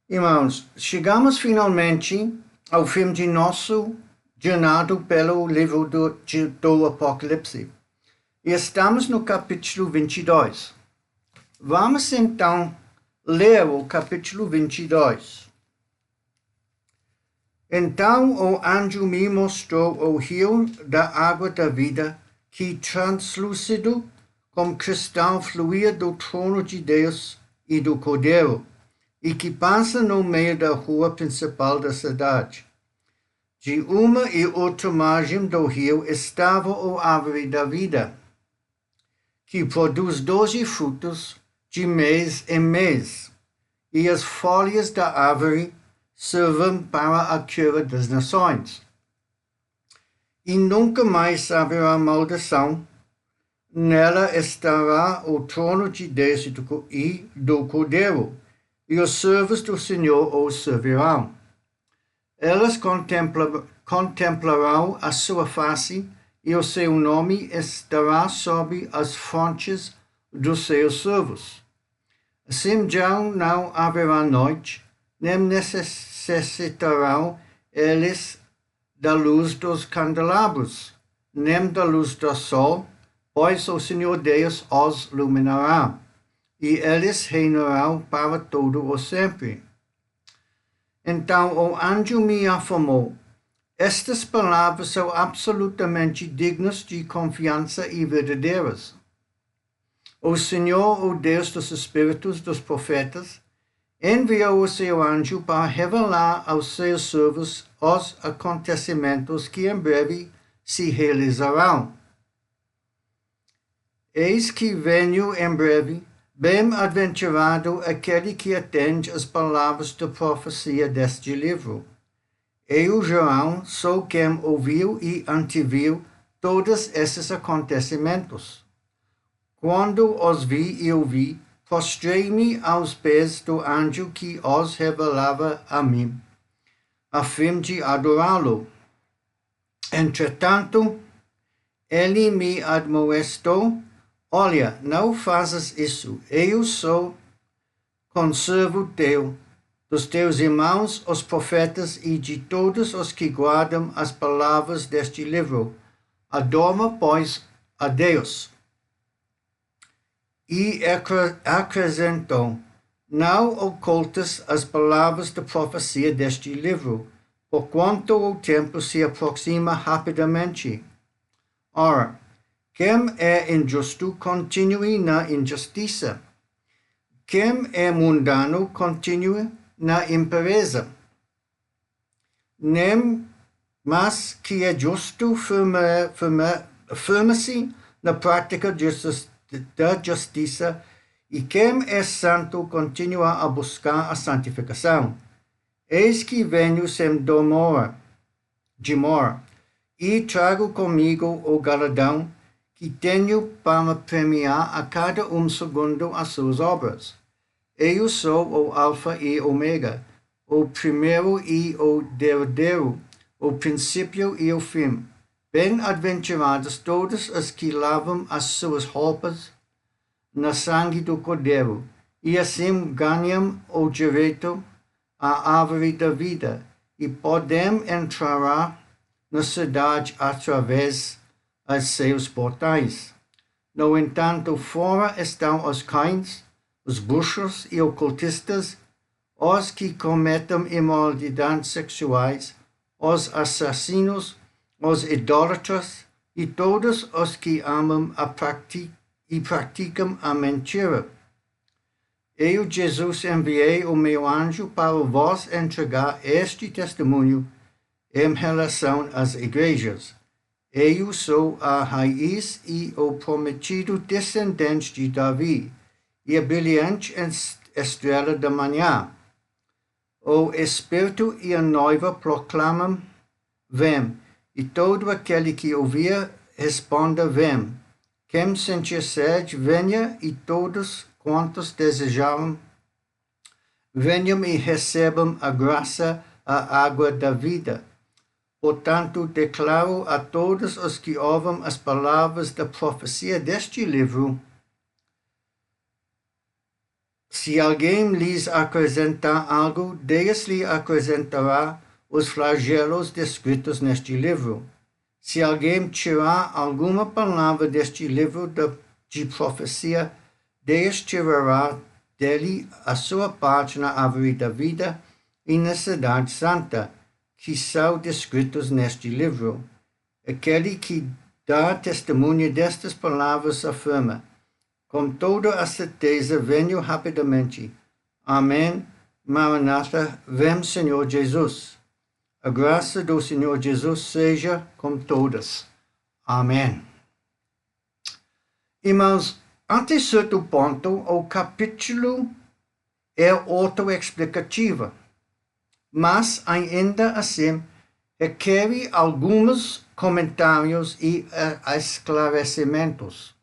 Irmãos, chegamos finalmente ao fim de nosso jornada pelo livro do Apocalipse. E estamos no capítulo 22. Vamos então ler o capítulo 22. Então o anjo me mostrou o rio da água da vida, que translúcido como cristal fluía do trono de Deus e do Cordeiro, e que passa no meio da rua principal da cidade. De uma e outra margem do rio estava a árvore da vida, que produz 12 frutos de mês em mês, e as folhas da árvore servem para a cura das nações. E nunca mais haverá maldição. Nela estará o trono de Deus e do Cordeiro, e os servos do Senhor o servirão. Elas contemplarão a sua face, e o seu nome estará sobre as frontes dos seus servos. Assim já não haverá noite, nem necessitarão eles da luz dos candelabros, nem da luz do sol, pois o Senhor Deus os iluminará, e eles reinarão para todo o sempre. Então o anjo me afirmou: estas palavras são absolutamente dignas de confiança e verdadeiras. O Senhor, o Deus dos Espíritos dos profetas, enviou o seu anjo para revelar aos seus servos os acontecimentos que em breve se realizarão. Eis que venho em breve. Bem-aventurado aquele que atende às palavras da profecia deste livro. Eu, João, sou quem ouviu e anteviu todos esses acontecimentos. Quando os vi e ouvi, prostrei-me aos pés do anjo que os revelava a mim, a fim de adorá-lo. Entretanto, ele me admoestou: olha, não fazes isso. Eu sou conservo teu, dos teus irmãos, os profetas, e de todos os que guardam as palavras deste livro. Adora, pois, a Deus. E acrescentou: não ocultes as palavras da profecia deste livro, porquanto o tempo se aproxima rapidamente. Ora, quem é injusto, continue na injustiça. Quem é mundano, continue na impureza. Nem mas que é justo, firme-se na prática da justiça, e quem é santo, continua a buscar a santificação. Eis que venho sem demora, e trago comigo o galardão que tenho para premiar a cada segundo as suas obras. Eu sou o Alfa e Ômega, o primeiro e o derradeiro, o princípio e o fim. Bem-aventurados todos os que lavam as suas roupas no sangue do Cordeiro, e assim ganham o direito à árvore da vida, e podem entrar na cidade através dos seus portais. No entanto, fora estão os cães, os bruxos e ocultistas, os que cometem imoralidades sexuais, os assassinos, os idólatras e todos os que amam e praticam a mentira. Eu, Jesus, enviei o meu anjo para vos entregar este testemunho em relação às igrejas. Eu sou a raiz e o prometido descendente de Davi, e a brilhante estrela da manhã. O Espírito e a noiva proclamam: vem, e todo aquele que ouvir responda: vem. Quem sentir sede, venha, e todos quantos desejaram, venham e recebam a graça, a água da vida. Portanto, declaro a todos os que ouvem as palavras da profecia deste livro: Se alguém lhes acrescentar algo, Deus lhe acrescentará os flagelos descritos neste livro. Se alguém tirar alguma palavra deste livro de profecia, Deus tirará dele a sua parte na árvore da vida e na cidade santa, que são descritos neste livro. Aquele que dá testemunho destas palavras afirma: com toda a certeza venho rapidamente. Amém. Maranatha, vem Senhor Jesus. A graça do Senhor Jesus seja com todas. Amém. Irmãos, até certo ponto, o capítulo é autoexplicativo, mas ainda assim requer alguns comentários e esclarecimentos.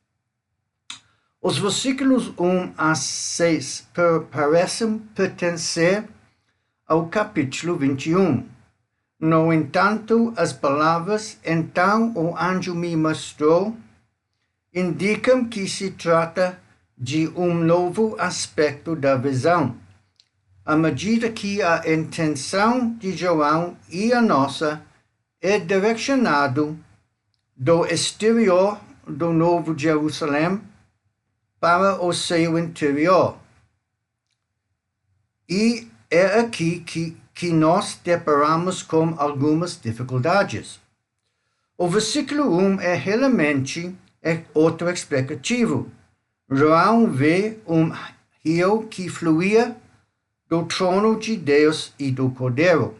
Os versículos 1 a 6 parecem pertencer ao capítulo 21. No entanto, as palavras "então o anjo me mostrou" indicam que se trata de um novo aspecto da visão, à medida que a intenção de João e a nossa é direcionado do exterior do Novo Jerusalém para o seu interior. E é aqui que nós deparamos com algumas dificuldades. O versículo 1 é realmente autoexplicativo. João vê um rio que fluía do trono de Deus e do Cordeiro.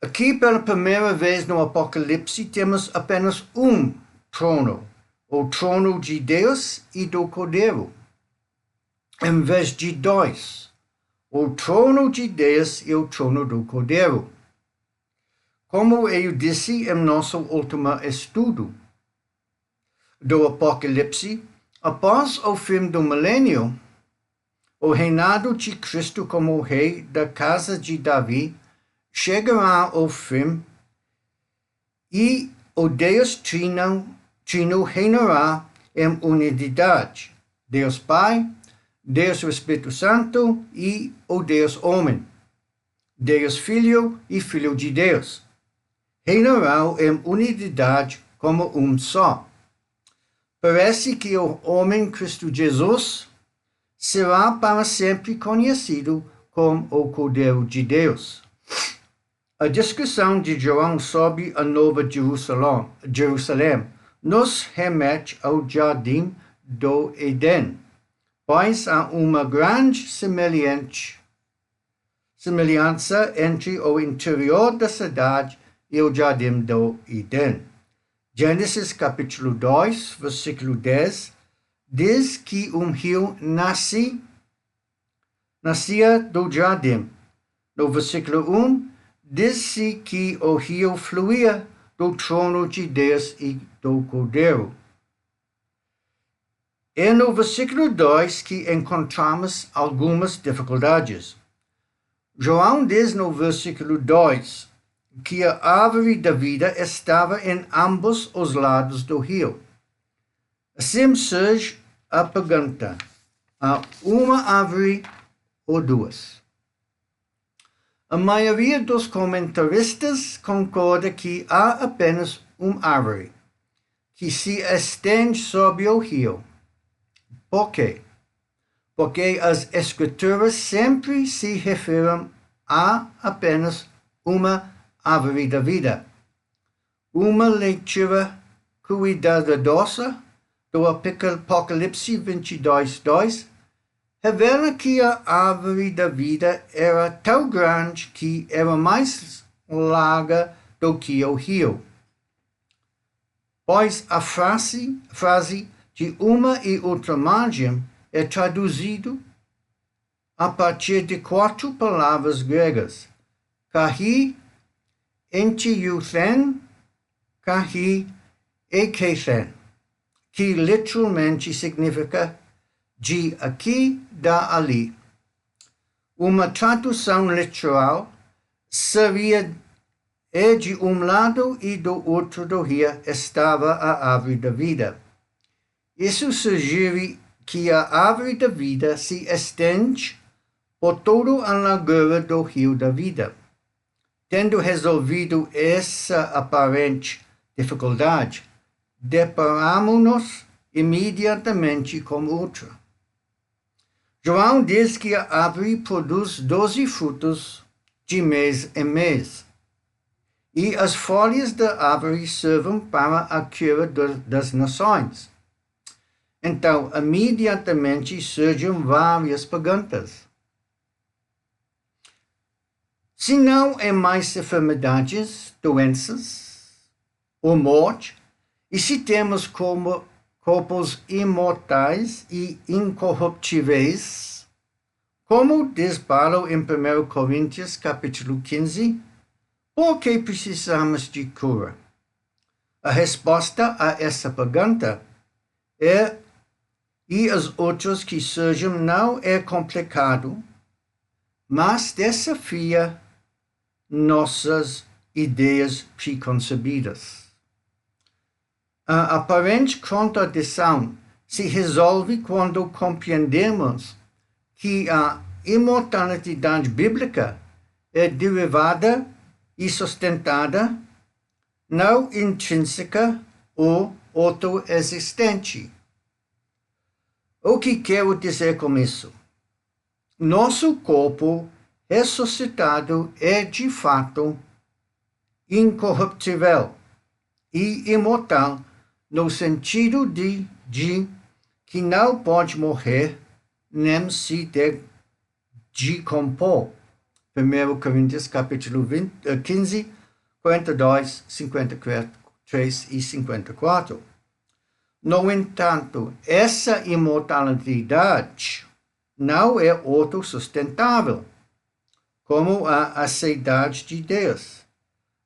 Aqui, pela primeira vez no Apocalipse, temos apenas um trono, o trono de Deus e do Cordeiro, em vez de dois, o trono de Deus e o trono do Cordeiro. Como eu disse em nosso último estudo do Apocalipse, após o fim do milênio, o reinado de Cristo como rei da casa de Davi chegará ao fim e o Deus Trino reinará em unidade. Deus Pai, Deus Espírito Santo e o Deus Homem. Deus Filho e Filho de Deus. Reinarão em unidade como um só. Parece que o homem Cristo Jesus será para sempre conhecido como o Cordeiro de Deus. A descrição de João sobre a Nova Jerusalém nos remete ao Jardim do Éden, pois há uma grande semelhança entre o interior da cidade e o Jardim do Éden. Gênesis capítulo 2, versículo 10, diz que um rio nascia do jardim. No versículo 1, diz-se que o rio fluía do trono de Deus e do Cordeiro. É no versículo 2 que encontramos algumas dificuldades. João diz no versículo 2 que a árvore da vida estava em ambos os lados do rio. Assim surge a pergunta: há uma árvore ou duas? A maioria dos comentaristas concorda que há apenas uma árvore, que se estende sobre o rio. Por quê? Porque as escrituras sempre se referem a apenas uma árvore da vida. Uma leitura cuidadosa do Apocalipse 22:2 revela que a árvore da vida era tão grande que era mais larga do que o rio. Pois a frase de uma e outra margem é traduzido a partir de 4 palavras gregas: kahi, entiuthen, kahi e kethen, que literalmente significa de aqui, da ali. Uma tradução literal seria de um lado e do outro do rio estava a árvore da vida. Isso sugere que a árvore da vida se estende por toda a largura do rio da vida. Tendo resolvido essa aparente dificuldade, deparamos-nos imediatamente com outra. João diz que a árvore produz 12 frutos de mês em mês, e as folhas da árvore servem para a cura das nações. Então, imediatamente surgem várias perguntas. Se não é mais enfermidades, doenças ou morte, e se temos como corpos imortais e incorruptíveis, como diz Paulo em 1 Coríntios capítulo 15, por que precisamos de cura? A resposta a essa pergunta é, e as outras que surgem, não é complicado, mas desafia nossas ideias preconcebidas. A aparente contradição se resolve quando compreendemos que a imortalidade bíblica é derivada e sustentada, não intrínseca ou autoexistente. O que quero dizer com isso? Nosso corpo ressuscitado é de fato incorruptível e imortal, no sentido de que não pode morrer nem se decompor. 1 Coríntios capítulo 15, 42, 53 e 54. No entanto, essa imortalidade não é autossustentável, como a aceidade de Deus.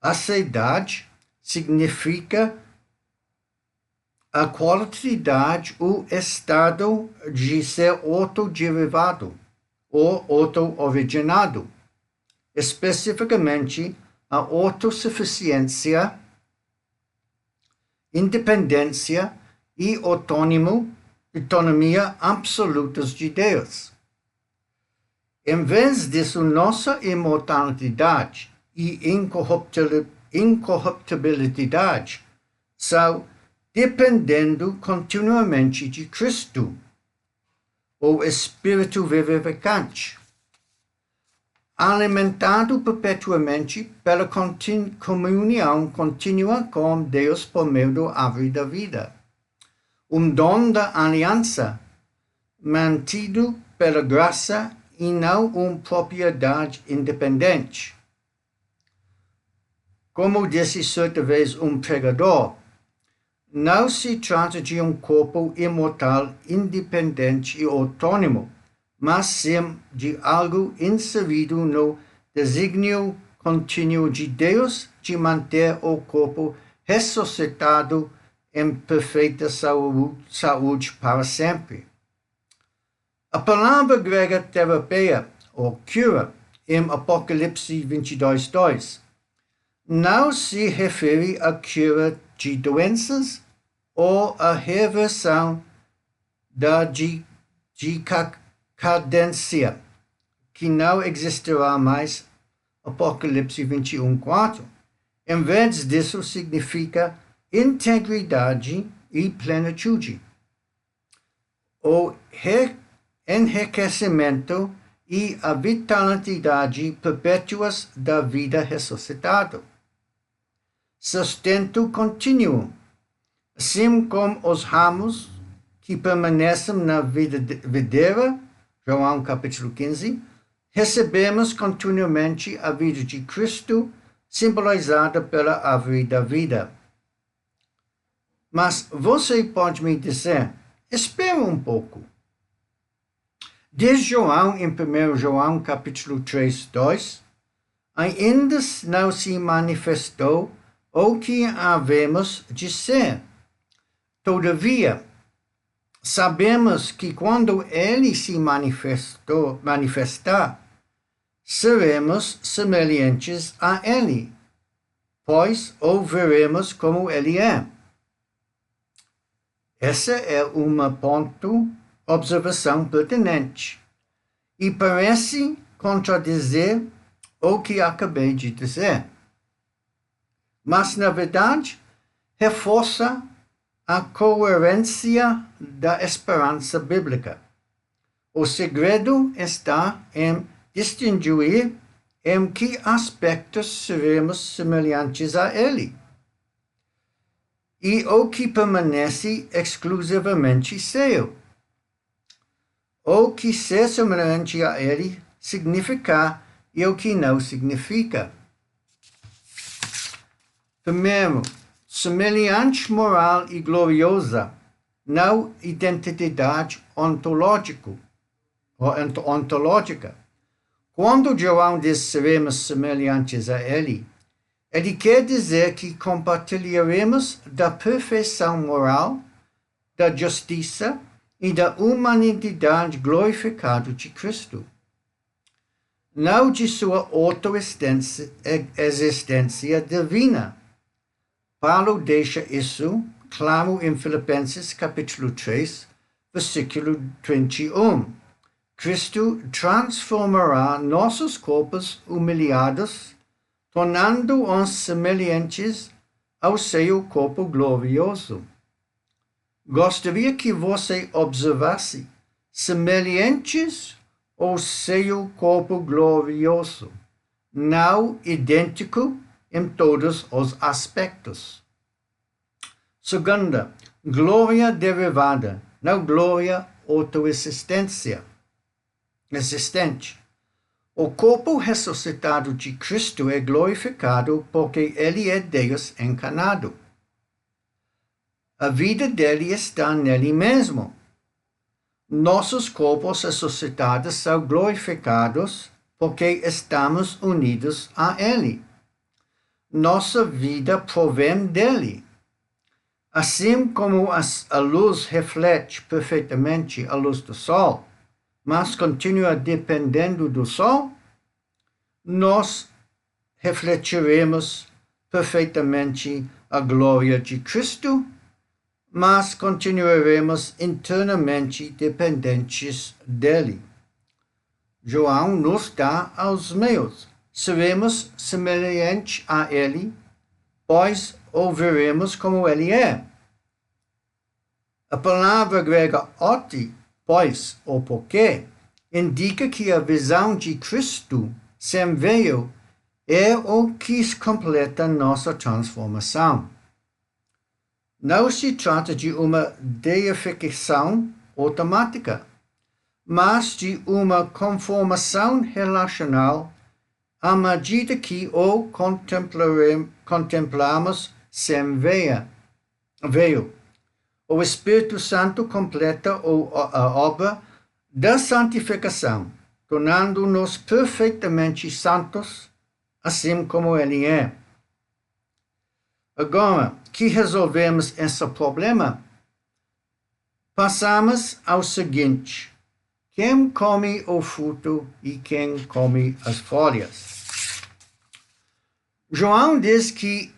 Aceidade significa a qualidade ou estado de ser autoderivado ou auto-originado, especificamente a autossuficiência, independência e autonomia absolutas de Deus. Em vez disso, nossa imortalidade e incorruptibilidade são dependendo continuamente de Cristo, o Espírito vivificante, alimentado perpetuamente pela comunhão contínua com Deus por meio da árvore da vida. Dom da aliança, mantido pela graça e não uma propriedade independente. Como disse certa vez pregador, não se trata de um corpo imortal, independente e autônomo, mas sim de algo inserido no desígnio contínuo de Deus de manter o corpo ressuscitado em perfeita saúde para sempre. A palavra grega terapia, ou cura, em Apocalipse 22:2, não se refere à cura de doenças ou à reversão da decadência, que não existirá mais, Apocalipse 21:4. Em vez disso, significa integridade e plenitude, o enriquecimento e a vitalidade perpétuas da vida ressuscitada. Sustento contínuo, assim como os ramos que permanecem na videira, João capítulo 15, recebemos continuamente a vida de Cristo, simbolizada pela árvore da vida. Mas você pode me dizer, espera um pouco. Diz João em 1 João capítulo 3:2, ainda não se manifestou o que havemos de ser. Todavia, sabemos que quando ele se manifestar, seremos semelhantes a ele, pois o veremos como ele é. Esse é um ponto observação pertinente e parece contradizer o que acabei de dizer. Mas, na verdade, reforça a coerência da esperança bíblica. O segredo está em distinguir em que aspectos seremos semelhantes a Ele e o que permanece exclusivamente seu. O que ser semelhante a Ele significa e o que não significa. Primeiro, semelhante moral e gloriosa, não identidade ontológica. Quando João diz seremos semelhantes a Ele, ele quer dizer que compartilharemos da perfeição moral, da justiça e da humanidade glorificada de Cristo. Não de sua autoexistência divina. Paulo deixa isso claro em Filipenses capítulo 3, versículo 21. Cristo transformará nossos corpos humilhados, tornando-os semelhantes ao seu corpo glorioso. Gostaria que você observasse semelhantes ao seu corpo glorioso, não idêntico em todos os aspectos. Segunda, glória derivada, não glória autoexistente. O corpo ressuscitado de Cristo é glorificado porque ele é Deus encarnado. A vida dele está nele mesmo. Nossos corpos ressuscitados são glorificados porque estamos unidos a ele. Nossa vida provém dele. Assim como a luz reflete perfeitamente a luz do sol, mas continua dependendo do sol, nós refletiremos perfeitamente a glória de Cristo, mas continuaremos internamente dependentes dele. João nos dá os meios. Seremos semelhantes a ele, pois o veremos como ele é. A palavra grega oti, pois ou porque, indica que a visão de Cristo sem véu é o que completa nossa transformação. Não se trata de uma deificação automática, mas de uma conformação relacional à medida que o contemplamos sem véu. O Espírito Santo completa a obra da santificação, tornando-nos perfeitamente santos, assim como Ele é. Agora que resolvemos esse problema, passamos ao seguinte: quem come o fruto e quem come as folhas? João diz que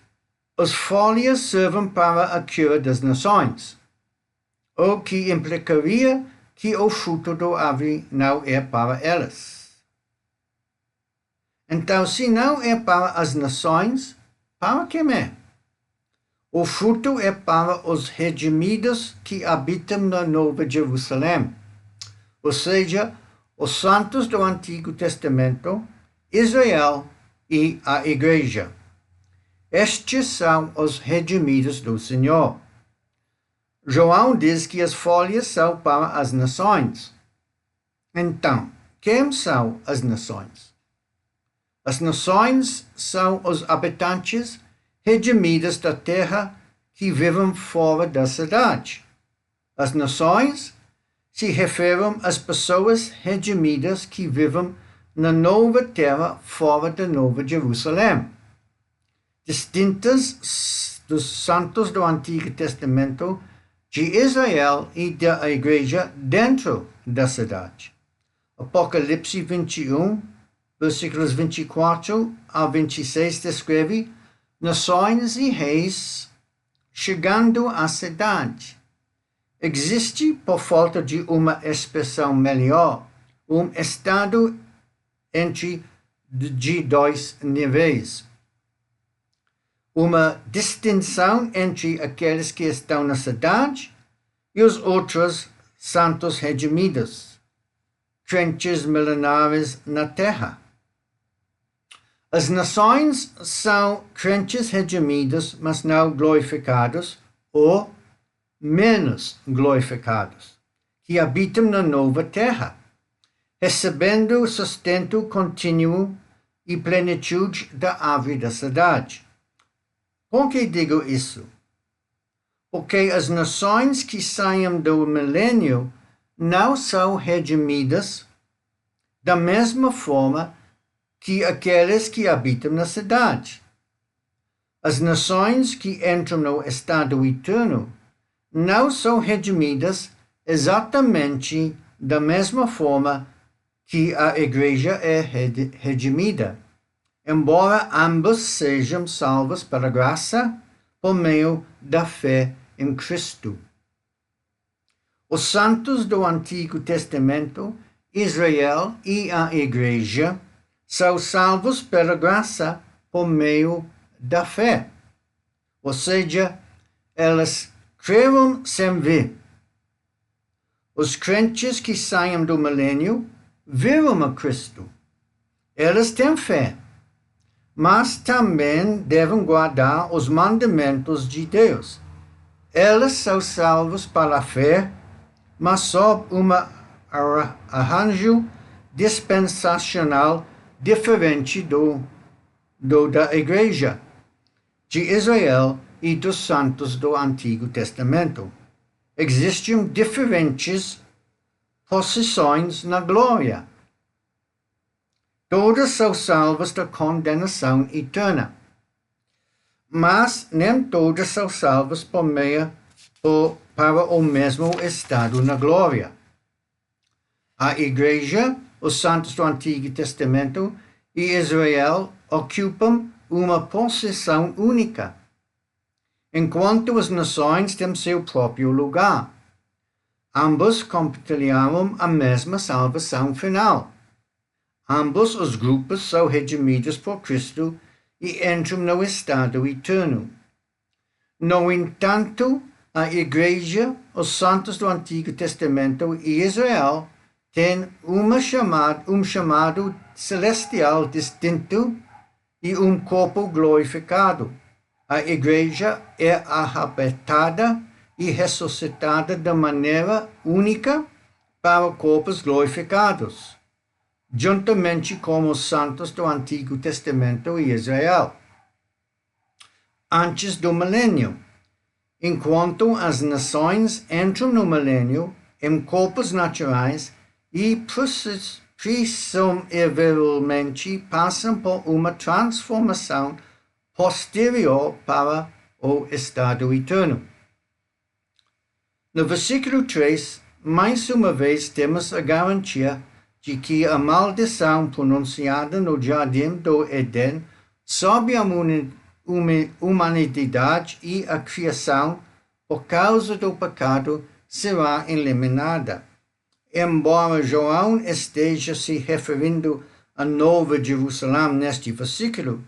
as folhas servem para a cura das nações, o que implicaria que o fruto da árvore não é para elas. Então, se não é para as nações, para quem é? O fruto é para os redimidos que habitam na Nova Jerusalém, ou seja, os santos do Antigo Testamento, Israel e a Igreja. Estes são os redimidos do Senhor. João diz que as folhas são para as nações. Então, quem são as nações? As nações são os habitantes redimidos da terra que vivem fora da cidade. As nações se referem às pessoas redimidas que vivem na nova terra fora da Nova Jerusalém, distintas dos santos do Antigo Testamento, de Israel e da Igreja dentro da cidade. Apocalipse 21, versículos 24 a 26 descreve nações e reis chegando à cidade. Existe, por falta de uma expressão melhor, estado de dois níveis. Uma distinção entre aqueles que estão na cidade e os outros santos redimidos, crentes milenares na terra. As nações são crentes redimidos, mas não glorificados, ou menos glorificados, que habitam na nova terra, recebendo sustento contínuo e plenitude da árvore da cidade. Por que digo isso? Porque as nações que saiam do milênio não são redimidas da mesma forma que aqueles que habitam na cidade. As nações que entram no estado eterno não são redimidas exatamente da mesma forma que a igreja é redimida, embora ambos sejam salvos pela graça por meio da fé em Cristo. Os santos do Antigo Testamento, Israel e a igreja são salvos pela graça por meio da fé. Ou seja, elas creram sem ver. Os crentes que saem do milênio viram a Cristo. Eles têm fé, mas também devem guardar os mandamentos de Deus. Eles são salvos pela fé, mas sob um arranjo dispensacional diferente do da igreja de Israel e dos santos do Antigo Testamento. Existem diferentes posições na glória. Todos são salvos da condenação eterna, mas nem todos são salvos para o mesmo estado na glória. A igreja, os santos do Antigo Testamento e Israel ocupam uma posição única, enquanto as nações têm seu próprio lugar. Ambos compartilham a mesma salvação final. Ambos os grupos são redimidos por Cristo e entram no estado eterno. No entanto, a igreja, os santos do Antigo Testamento e Israel têm um chamado celestial distinto e um corpo glorificado. A igreja é arrebatada e ressuscitada de maneira única para corpos glorificados, juntamente com os santos do Antigo Testamento e Israel. Antes do milênio, enquanto as nações entram no milênio em corpos naturais e presumivelmente passam por uma transformação posterior para o estado eterno. No versículo 3, mais uma vez temos a garantia de que a maldição pronunciada no jardim do Éden sobre a humanidade e a criação por causa do pecado será eliminada. Embora João esteja se referindo a Nova Jerusalém neste versículo,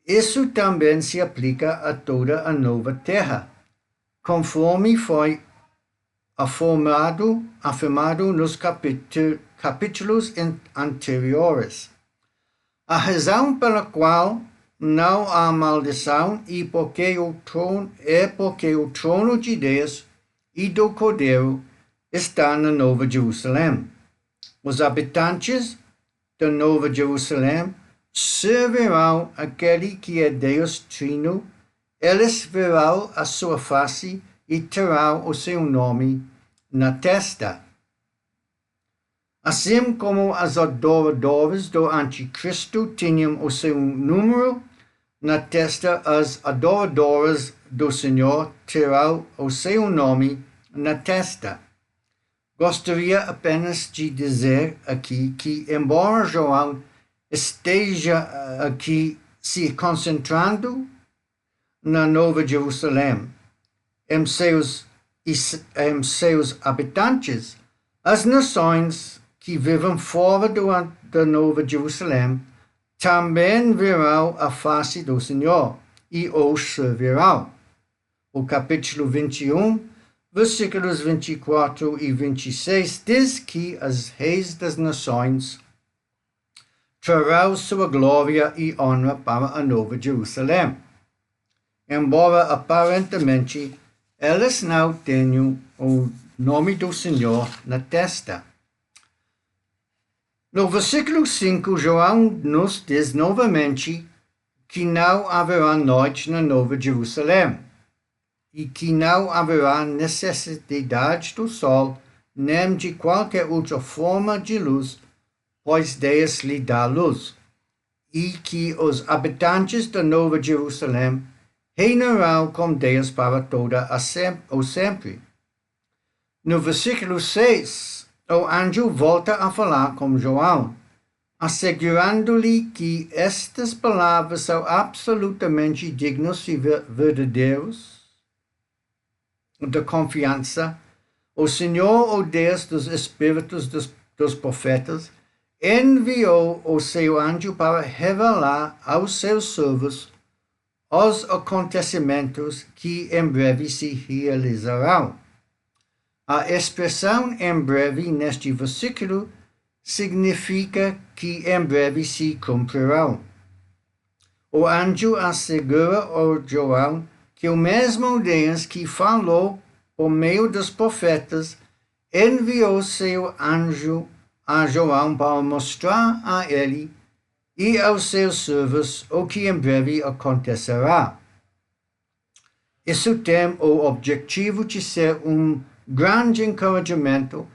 isso também se aplica a toda a nova terra, conforme foi afirmado nos capítulos anteriores. A razão pela qual não há maldição é porque o trono de Deus e do Cordeiro está na Nova Jerusalém. Os habitantes da Nova Jerusalém servirão aquele que é Deus Trino, eles verão a sua face e terão o seu nome na testa. Assim como as adoradoras do Anticristo tinham o seu número na testa, as adoradoras do Senhor terão o seu nome na testa. Gostaria apenas de dizer aqui que, embora João esteja aqui se concentrando na Nova Jerusalém, em seus e seus habitantes, as nações que vivem fora da Nova Jerusalém também verão a face do Senhor e o servirão. O capítulo 21, versículos 24 e 26 diz que os reis das nações trarão sua glória e honra para a Nova Jerusalém, embora aparentemente elas não tenham o nome do Senhor na testa. No versículo 5, João nos diz novamente que não haverá noite na Nova Jerusalém e que não haverá necessidade do sol nem de qualquer outra forma de luz, pois Deus lhe dá luz, e que os habitantes da Nova Jerusalém reinarão com Deus para toda o sempre. No versículo 6, o anjo volta a falar com João, assegurando-lhe que estas palavras são absolutamente dignas e verdadeiras de confiança. O Senhor, o Deus dos espíritos dos profetas, enviou o seu anjo para revelar aos seus servos os acontecimentos que em breve se realizarão. A expressão em breve neste versículo significa que em breve se cumprirão. O anjo assegura ao João que o mesmo Deus que falou por meio dos profetas enviou seu anjo a João para mostrar a ele e aos seus servos o que em breve acontecerá. Isso tem o objetivo de ser grande encorajamento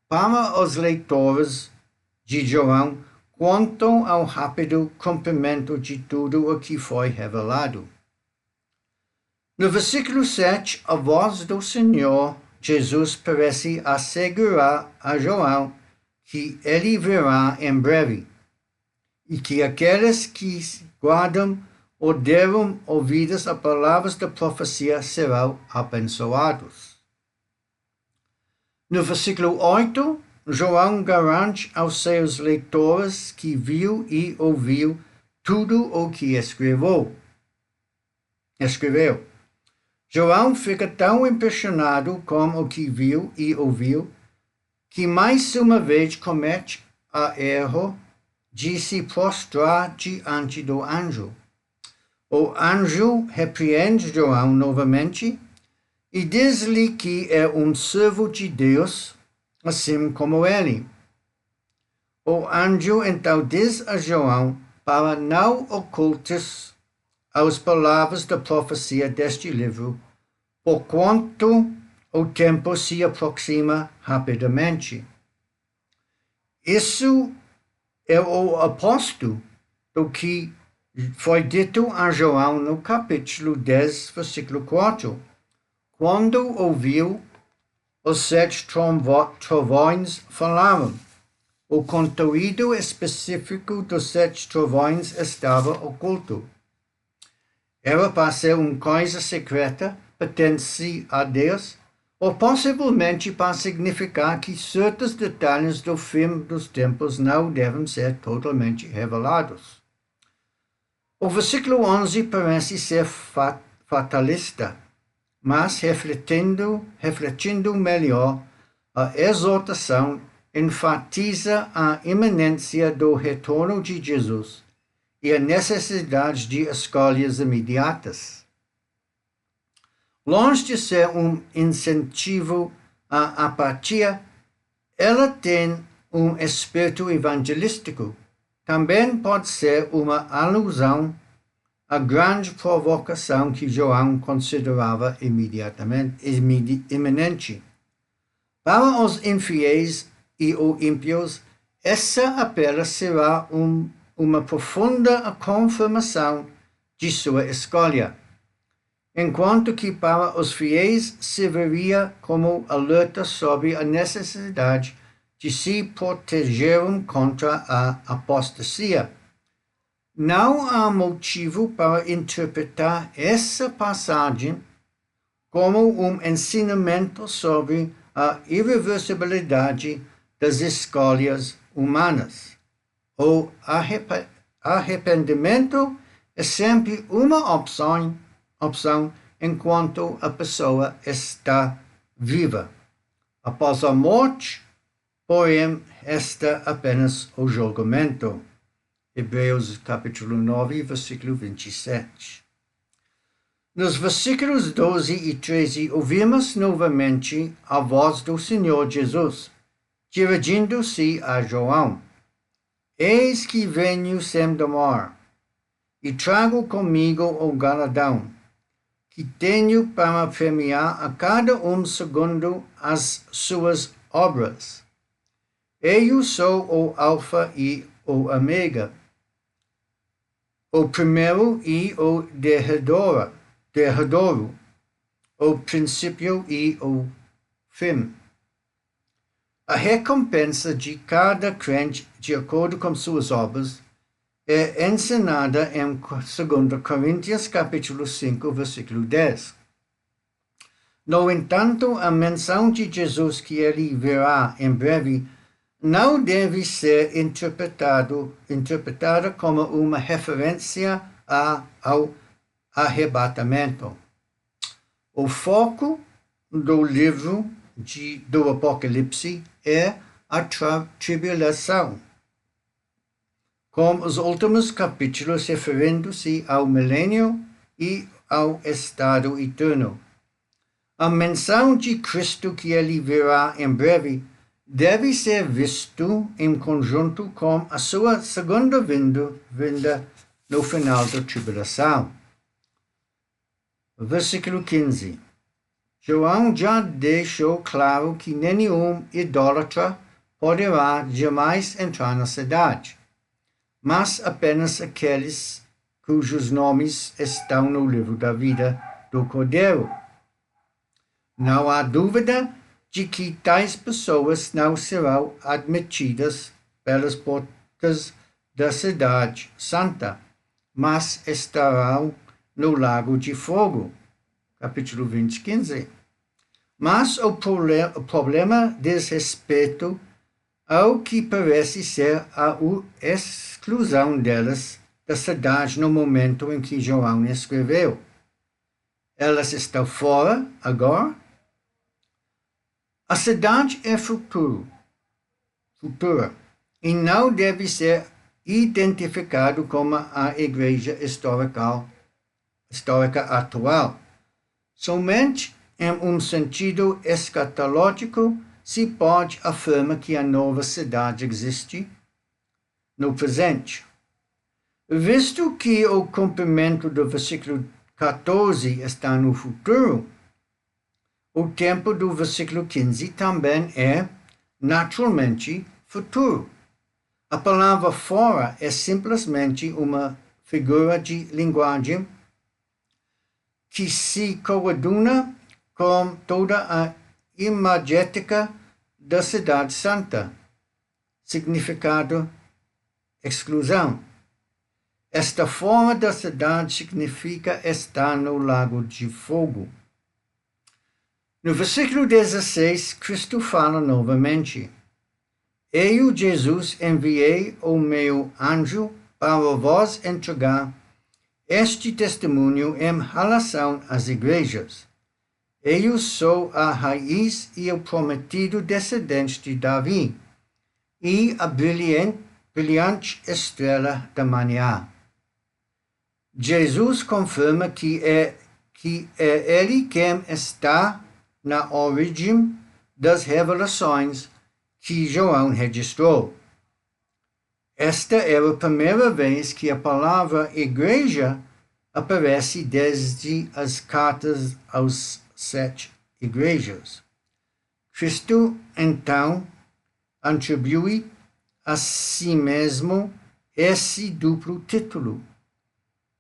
para os leitores de João quanto ao rápido cumprimento de tudo o que foi revelado. No versículo 7, a voz do Senhor Jesus parece assegurar a João que ele virá em breve e que aqueles que guardam ou deram ouvidos a palavras da profecia serão abençoados. No versículo 8, João garante aos seus leitores que viu e ouviu tudo o que escreveu. João fica tão impressionado com o que viu e ouviu que mais uma vez comete o erro de se prostrar diante do anjo. O anjo repreende João novamente e diz-lhe que é servo de Deus, assim como ele. O anjo então diz a João para não ocultar as palavras da profecia deste livro, porquanto o tempo se aproxima rapidamente. Isso é o oposto do que foi dito a João no capítulo 10, versículo 4, quando ouviu os 7 trovões falaram. O conteúdo específico dos 7 trovões estava oculto. Era para ser uma coisa secreta, pertence a Deus, ou possivelmente para significar que certos detalhes do fim dos tempos não devem ser totalmente revelados. O versículo 11 parece ser fatalista, mas refletindo melhor, a exortação enfatiza a iminência do retorno de Jesus e a necessidade de escolhas imediatas. Longe de ser incentivo à apatia, ela tem espírito evangelístico. Também pode ser uma alusão à grande provocação que João considerava iminente. Para os infiéis e os ímpios, essa apenas será uma profunda confirmação de sua escolha, enquanto que para os fiéis serviria como alerta sobre a necessidade de se protegerem contra a apostasia. Não há motivo para interpretar essa passagem como ensinamento sobre a irreversibilidade das escolhas humanas. O arrependimento é sempre uma opção enquanto a pessoa está viva. Após a morte, porém, resta apenas o julgamento. Hebreus capítulo 9, versículo 27. Nos versículos 12 e 13, ouvimos novamente a voz do Senhor Jesus, dirigindo-se a João. Eis que venho sem demora, e trago comigo o galardão, que tenho para premiar a cada segundo as suas obras. Eu sou o Alfa e o Ômega, o primeiro e o derradeiro, o princípio e o fim. A recompensa de cada crente, de acordo com suas obras, é ensinada em 2 Coríntios capítulo 5, versículo 10. No entanto, a menção de Jesus que ele virá em breve não deve ser interpretada como uma referência ao arrebatamento. O foco do livro do Apocalipse é a tribulação, com os últimos capítulos referindo-se ao milênio e ao estado eterno. A menção de Cristo que ele virá em breve deve ser visto em conjunto com a sua segunda vinda no final da tribulação. Versículo 15. João já deixou claro que nenhum idólatra poderá jamais entrar na cidade, mas apenas aqueles cujos nomes estão no livro da vida do Cordeiro. Não há dúvida de que tais pessoas não serão admitidas pelas portas da cidade santa, mas estarão no lago de fogo. Capítulo 20, 15. Mas o problema diz respeito ao que parece ser a exclusão delas da cidade no momento em que João escreveu. Elas estão fora agora. A cidade é futura e não deve ser identificado como a igreja histórica atual. Somente em sentido escatológico se pode afirmar que a nova cidade existe no presente. Visto que o cumprimento do versículo 14 está no futuro, o tempo do versículo 15 também é, naturalmente, futuro. A palavra fora é simplesmente uma figura de linguagem que se coaduna com toda a imagética da cidade santa. Significado: exclusão. Esta forma da cidade significa estar no lago de fogo. No versículo 16, Cristo fala novamente. Eu, Jesus, enviei o meu anjo para vos entregar este testemunho em relação às igrejas. Eu sou a raiz e o prometido descendente de Davi, e a brilhante estrela da manhã. Jesus confirma que é ele quem está na origem das revelações que João registrou. Esta era a primeira vez que a palavra igreja aparece desde as cartas aos 7 igrejas. Cristo, então, atribui a si mesmo esse duplo título.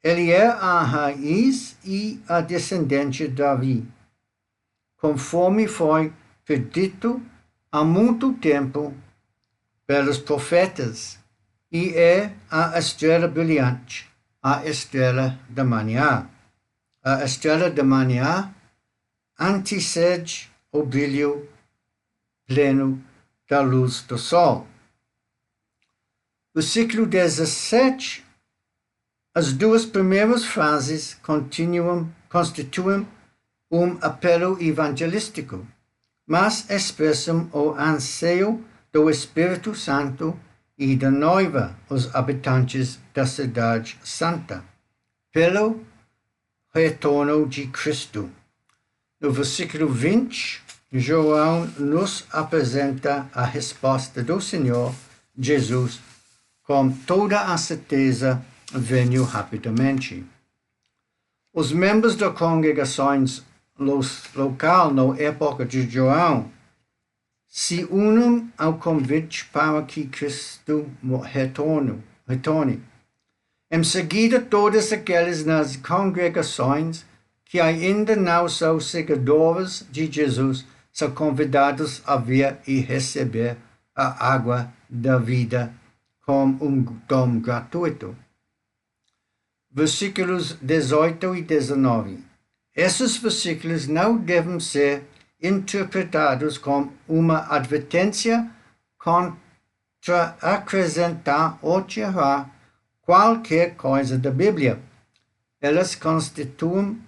Ele é a raiz e a descendente de Davi, conforme foi predito há muito tempo pelos profetas, e é a estrela brilhante, a estrela da manhã. A estrela da manhã antecede o brilho pleno da luz do sol. Versículo 17. As duas primeiras frases constituem apelo evangelístico, mas expressam o anseio do Espírito Santo e da noiva, os habitantes da cidade santa, pelo retorno de Cristo. No versículo 20, João nos apresenta a resposta do Senhor Jesus com toda a certeza: venho rapidamente. Os membros das congregações local na época de João se unem ao convite para que Cristo retorne. Em seguida, todos aqueles nas congregações que ainda não são seguidores de Jesus são convidados a vir e receber a água da vida como dom gratuito. Versículos 18 e 19. Esses versículos não devem ser interpretados como uma advertência contra acrescentar ou tirar qualquer coisa da Bíblia. Elas constituem,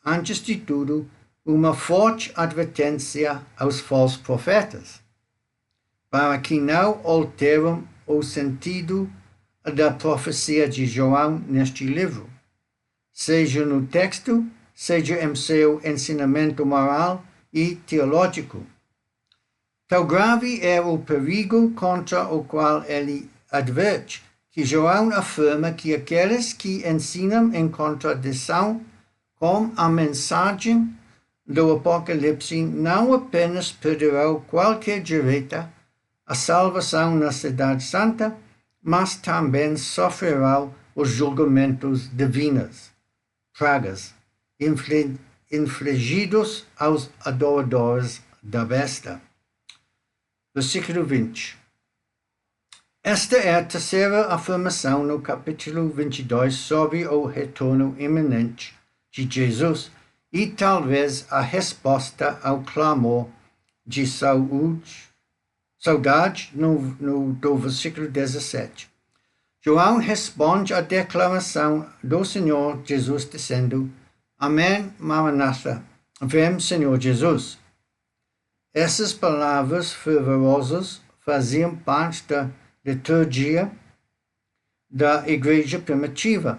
antes de tudo, uma forte advertência aos falsos profetas, para que não alterem o sentido da profecia de João neste livro, seja no texto, seja em seu ensinamento moral e teológico. Tão grave é o perigo contra o qual ele adverte, que João afirma que aqueles que ensinam em contradição com a mensagem do Apocalipse não apenas perderão qualquer direito à salvação na Cidade Santa, mas também sofrerão os julgamentos divinos, pragas, infligidos aos adoradores da besta. Versículo 20. Esta é a terceira afirmação no capítulo 22 sobre o retorno iminente de Jesus e talvez a resposta ao clamor de saudade do versículo 17. João responde à declaração do Senhor Jesus dizendo: Amém, Maranatha, vem, Senhor Jesus. Essas palavras fervorosas faziam parte da liturgia da igreja primitiva.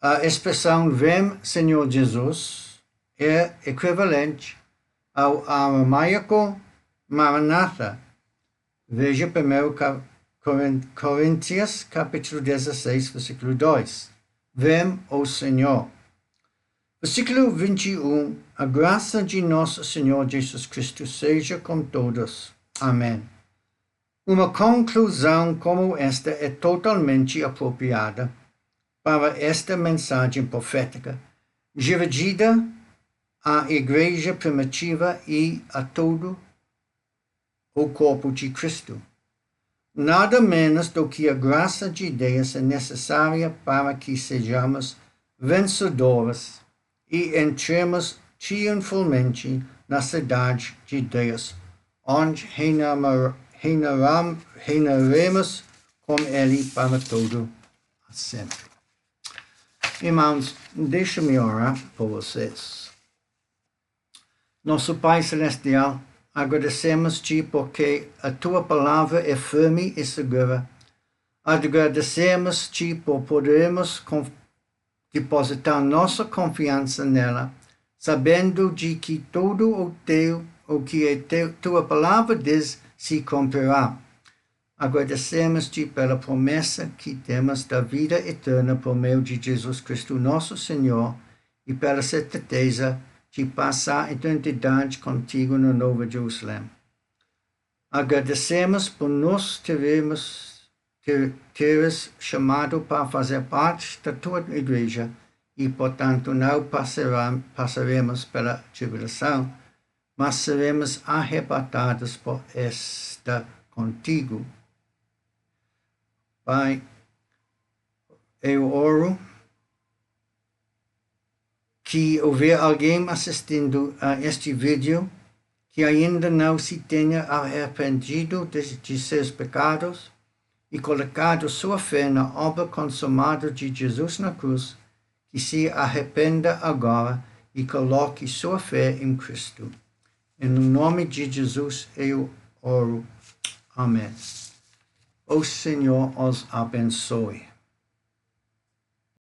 A expressão vem, Senhor Jesus é equivalente ao aramaico Maranatha. Veja 1 Coríntios, capítulo 16, versículo 2. Vem, ó Senhor. Versículo 21. A graça de nosso Senhor Jesus Cristo seja com todos. Amém. Uma conclusão como esta é totalmente apropriada para esta mensagem profética, dirigida à igreja primitiva e a todo o corpo de Cristo. Nada menos do que a graça de Deus é necessária para que sejamos vencedores e entremos triunfalmente na cidade de Deus, onde reinaremos com Ele para todo sempre. Irmãos, deixa-me orar por vocês. Nosso Pai Celestial, agradecemos-te porque a tua palavra é firme e segura. Agradecemos-te por podermos depositar nossa confiança nela, sabendo de que tudo o que a tua palavra diz se cumprirá. Agradecemos-te pela promessa que temos da vida eterna por meio de Jesus Cristo, nosso Senhor, e pela certeza de passar a eternidade contigo no Novo Jerusalém. Agradecemos por nos teres chamado para fazer parte da tua igreja e, portanto, não passaremos pela tribulação, mas seremos arrebatados por esta contigo. Pai, eu oro que houver alguém assistindo a este vídeo que ainda não se tenha arrependido de seus pecados e colocado sua fé na obra consumada de Jesus na cruz, que se arrependa agora e coloque sua fé em Cristo. Em nome de Jesus eu oro. Amém. O Senhor os abençoe.